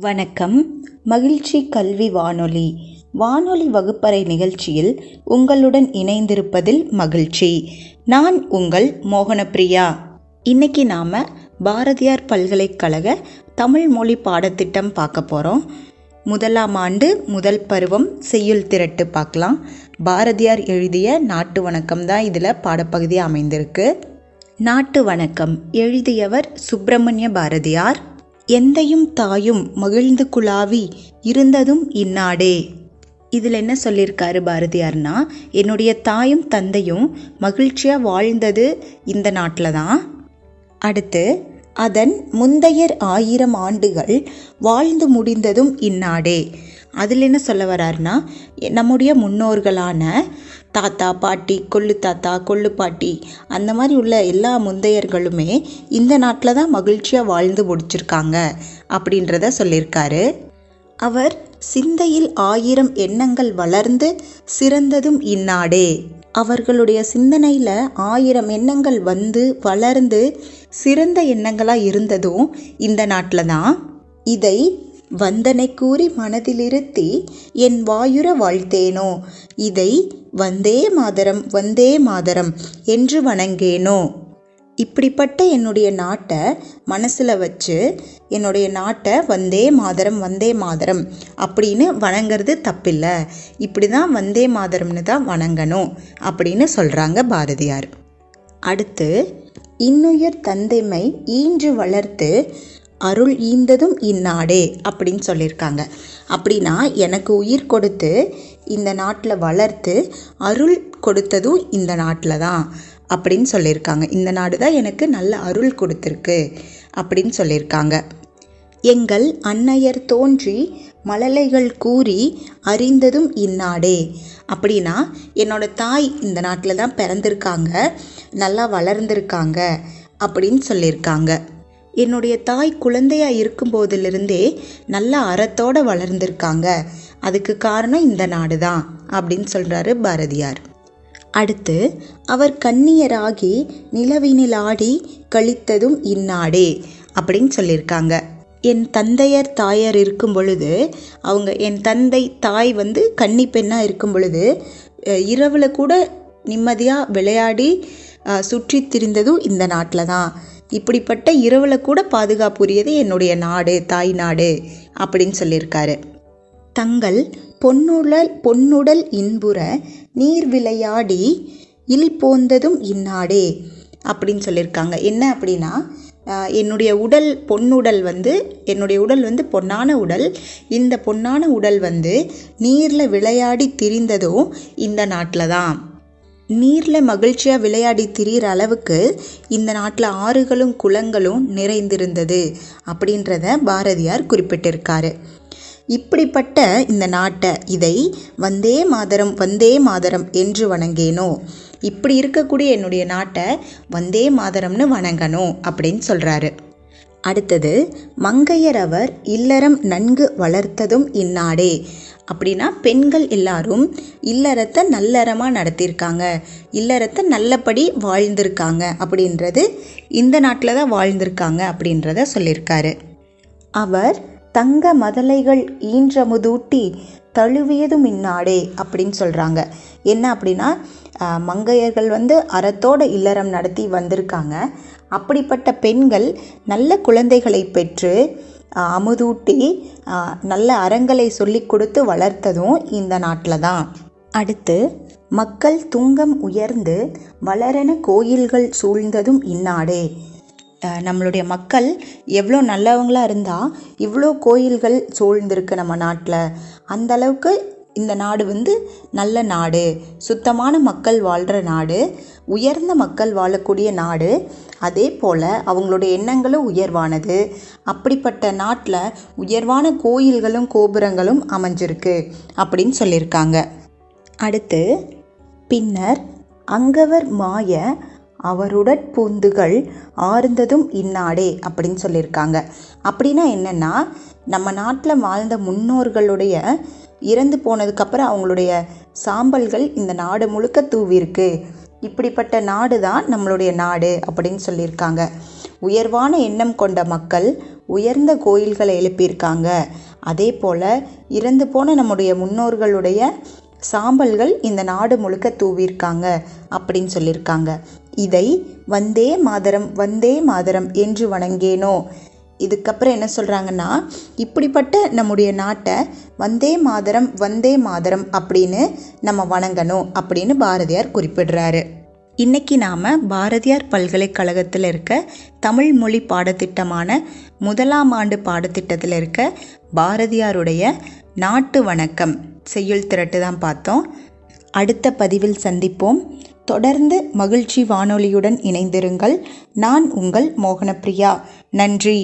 வணக்கம். மகிழ்ச்சி கல்வி வானொலி வகுப்பறை நிகழ்ச்சியில் உங்களுடன் இணைந்திருப்பதில் மகிழ்ச்சி. நான் உங்கள் மோகனப்பிரியா. இன்னைக்கு நாம் பாரதியார் பல்கலைக்கழக தமிழ் மொழி பாடத்திட்டம் பார்க்க போகிறோம். முதலாம் ஆண்டு முதல் பருவம் செய்யுள் திரட்டு பார்க்கலாம். பாரதியார் எழுதிய நாட்டு வணக்கம் தான் இதில் பாடப்பகுதி அமைந்திருக்கு. நாட்டு வணக்கம் எழுதியவர் சுப்பிரமணிய பாரதியார். எந்தையும் தாயும் மகிழ்ந்து குழாவி இருந்ததும் இந்நாடே. இதில் என்ன சொல்லியிருக்காரு பாரதியார்னா, என்னுடைய தாயும் தந்தையும் மகிழ்ச்சியாக வாழ்ந்தது இந்த நாட்டில் தான். அடுத்து, அதன் முந்தையர் 1000 ஆண்டுகள் வாழ்ந்து முடிந்ததும் இந்நாடே. அதில் என்ன சொல்ல வர்றாருனா, நம்முடைய முன்னோர்களான தாத்தா பாட்டி, கொள்ளு தாத்தா கொள்ளு பாட்டி, அந்த மாதிரி உள்ள எல்லா முந்தையர்களுமே இந்த நாட்டில் தான் மகிழ்ச்சியாக வாழ்ந்து முடிச்சிருக்காங்க அப்படின்றத சொல்லியிருக்காரு. அவர் சிந்தையில் 1000 எண்ணங்கள் வளர்ந்து சிறந்ததும் இந்நாடே. அவர்களுடைய சிந்தனையில் 1000 எண்ணங்கள் வந்து வளர்ந்து சிறந்த எண்ணங்களாக இருந்ததும் இந்த நாட்டில் தான். இதை வந்தனை கூறி மனதிலிருத்தி என் வாயுர வாழ்த்தேனோ, இதை வந்தே மாதரம் வந்தே மாதரம் என்று வணங்கேனோ. இப்படிப்பட்ட என்னுடைய நாட்டை மனசில் வச்சு என்னுடைய நாட்டை வந்தே மாதரம் அப்படின்னு வணங்கிறது தப்பில்லை. இப்படி தான் வந்தே மாதரம்னு தான் வணங்கணும் அப்படின்னு சொல்கிறாங்க பாரதியார். அடுத்து, இன்னுயிர் தந்தைமை ஈன்று வளர்த்து அருள் ஈந்ததும் இந்நாடே அப்படின்னு சொல்லியிருக்காங்க. அப்படின்னா, எனக்கு உயிர் கொடுத்து இந்த நாட்டில் வளர்த்து அருள் கொடுத்ததும் இந்த நாட்டில் தான் அப்படின்னு சொல்லியிருக்காங்க. இந்த நாடு தான் எனக்கு நல்ல அருள் கொடுத்துருக்கு அப்படின்னு சொல்லியிருக்காங்க. எங்கள் அன்னையர் தோன்றி மழலைகள் கூறி அறிந்ததும் இந்நாடே. அப்படின்னா, என்னோட தாய் இந்த நாட்டில் தான் பிறந்திருக்காங்க, நல்லா வளர்ந்துருக்காங்க அப்படின்னு சொல்லியிருக்காங்க. என்னுடைய தாய் குழந்தையாக இருக்கும்போதிலிருந்தே நல்லா அறத்தோடு வளர்ந்துருக்காங்க, அதுக்கு காரணம் இந்த நாடு தான் அப்படின்னு சொல்கிறாரு பாரதியார். அடுத்து, அவர் கன்னியராகி நிலவினில் ஆடி கழித்ததும் இந்நாடே அப்படின்னு சொல்லியிருக்காங்க. என் தந்தையர் தாயார் இருக்கும் பொழுது, என் தந்தை தாய் கன்னி பெண்ணாக இருக்கும் பொழுது இரவில் கூட நிம்மதியாக விளையாடி சுற்றி திரிந்ததும் இந்த நாட்டில் தான். இப்படிப்பட்ட இரவில் கூட பாதுகாப்புரியது என்னுடைய நாடு, தாய் நாடு அப்படின்னு சொல்லியிருக்காரு. தங்கள் பொன்னுடல் இன்புற நீர் விளையாடி இல் போந்ததும் இந்நாடே அப்படின்னு சொல்லியிருக்காங்க. என்ன அப்படின்னா, என்னுடைய உடல் பொன்னுடல் என்னுடைய உடல் பொன்னான உடல். இந்த பொன்னான உடல் நீரில் விளையாடி திரிந்ததும் இந்த நாட்டில் தான். நீரில் மகிழ்ச்சியாக விளையாடி திரிகிற அளவுக்கு இந்த நாட்டில் ஆறுகளும் குளங்களும் நிறைந்திருந்தது அப்படின்றத பாரதியார் குறிப்பிட்டிருக்காரு. இப்படிப்பட்ட இந்த நாட்டை, இதை வந்தே மாதரம் என்று வணங்கேனோ, இப்படி இருக்கக்கூடிய என்னுடைய நாட்டை வந்தே மாதரம்னு வணங்கணும் அப்படின்னு சொல்கிறாரு. அடுத்தது, மங்கையர் அவர் இல்லறம் நன்கு வளர்த்ததும் இந்நாடே. அப்படின்னா, பெண்கள் எல்லாரும் இல்லறத்தை நல்லறமாக நடத்தியிருக்காங்க, இல்லறத்தை நல்லபடி வாழ்ந்திருக்காங்க அப்படின்றது, இந்த நாட்டில் தான் வாழ்ந்திருக்காங்க அப்படின்றத சொல்லியிருக்காரு. அவர் தங்க மதலைகள் ஈன்றமுதூட்டி தழுவியதும் இந்நாடே அப்படின்னு சொல்கிறாங்க. என்ன அப்படின்னா, மங்கையர்கள் அறத்தோட இல்லறம் நடத்தி வந்திருக்காங்க. அப்படிப்பட்ட பெண்கள் நல்ல குழந்தைகளை பெற்று அமுதூட்டி நல்ல அறங்களை சொல்லி கொடுத்து வளர்த்ததும் இந்த நாட்டில் தான். அடுத்து, மக்கள் துங்கம் உயர்ந்து வளரென கோயில்கள் சூழ்ந்ததும் இந்நாடே. நம்மளுடைய மக்கள் எவ்வளோ நல்லவங்களாக இருந்தால் இவ்வளோ கோயில்கள் சூழ்ந்திருக்கு நம்ம நாட்டில். அந்த அளவுக்கு இந்த நாடு நல்ல நாடு, சுத்தமான மக்கள் வாழ்கிற நாடு, உயர்ந்த மக்கள் வாழக்கூடிய நாடு. அதே போல் அவங்களுடைய எண்ணங்களும் உயர்வானது. அப்படிப்பட்ட நாட்டில் உயர்வான கோயில்களும் கோபுரங்களும் அமைஞ்சிருக்கு அப்படின்னு சொல்லியிருக்காங்க. அடுத்து, பின்னர் அங்கவர் மாய அவருடற்பூந்துகள் ஆர்ந்ததும் இந்நாடே அப்படின்னு சொல்லியிருக்காங்க. அப்படின்னா என்னென்னா, நம்ம நாட்டில் வாழ்ந்த முன்னோர்களுடைய இறந்து போனதுக்கப்புறம் அவங்களுடைய சாம்பல்கள் இந்த நாடு முழுக்க தூவிருக்கு. இப்படிப்பட்ட நாடு தான் நம்மளுடைய நாடு அப்படின்னு சொல்லியிருக்காங்க. உயர்வான எண்ணம் கொண்ட மக்கள், உயர்ந்த கோயில்களை எழுப்பியிருக்காங்க. அதே போல் இறந்து போன நம்முடைய முன்னோர்களுடைய சாம்பல்கள் இந்த நாடு முழுக்க தூவியிருக்காங்க அப்படின்னு சொல்லியிருக்காங்க. இதை வந்தே மாதரம் வந்தே மாதரம் என்று வணங்கேனோ. இதுக்கப்புறம் என்ன சொல்கிறாங்கன்னா, இப்படிப்பட்ட நம்முடைய நாட்டை வந்தே மாதரம் அப்படின்னு நம்ம வணங்கணும் அப்படின்னு பாரதியார் குறிப்பிடுறாரு. இன்றைக்கி நாம் பாரதியார் பல்கலைக்கழகத்தில் இருக்க தமிழ் மொழி பாடத்திட்டமான 1ஆம் ஆண்டு பாடத்திட்டத்தில் இருக்க பாரதியாருடைய நாட்டு வணக்கம் செய்யுள் திரட்டு தான் பார்த்தோம். அடுத்த பதிவில் சந்திப்போம். தொடர்ந்து மகிழ்ச்சி வானொலியுடன் இணைந்திருங்கள். நான் உங்கள் மோகனப்பிரியா. நன்றி.